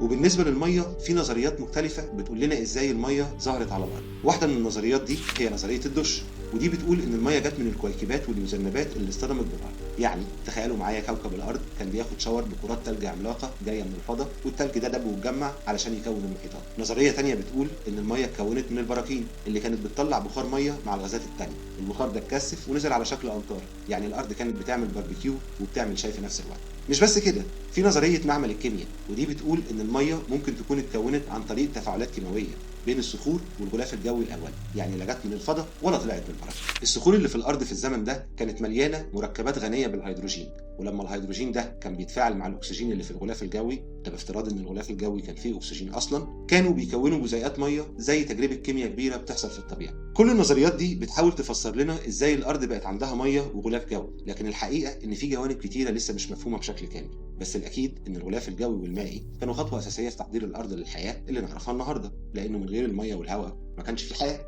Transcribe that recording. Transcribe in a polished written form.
وبالنسبه للميه في نظريات مختلفه بتقول لنا ازاي الميه ظهرت على الارض. واحده من النظريات دي هي نظريه الدش، ودي بتقول ان الميه جت من الكويكبات والمذنبات اللي اصطدمت بالارض. يعني تخيلوا معايا كوكب الارض كان بياخد شاور بكرات ثلج عملاقه جايه من الفضاء، والثلج ده دب واتجمع علشان يكون المحيطات. نظريه ثانيه بتقول ان الميه اتكونت من البراكين اللي كانت بتطلع بخار ميه مع الغازات الثانيه. البخار ده اتكثف ونزل على شكل امطار، يعني الارض كانت بتعمل باربيكيو وبتعمل شاي في نفس الوقت. مش بس كده، في نظريه معمل الكيمياء، ودي بتقول ان الميه ممكن تكون اتكونت عن طريق تفاعلات كيماويه بين الصخور والغلاف الجوي الاولي، يعني لا جت من الفضاء ولا طلعت من البراكين. الصخور اللي في الارض في الزمن ده كانت مليانه مركبات غنيه بالهيدروجين، ولما الهيدروجين ده كان بيتفاعل مع الاكسجين اللي في الغلاف الجوي، ده بافتراض ان الغلاف الجوي كان فيه اكسجين اصلا، كانوا بيكونوا جزيئات ميه زي تجربه كيمياء كبيره بتحصل في الطبيعه. كل النظريات دي بتحاول تفسر لنا ازاي الارض بقت عندها ميه وغلاف جوي، لكن الحقيقه ان في جوانب كتيره لسه مش مفهومه بشكل كامل. بس الاكيد ان الغلاف الجوي والمائي كانوا خطوه اساسيه في تحضير الارض للحياه اللي نعرفها النهارده، لانه من غير الميه والهواء ما كانش في حياه.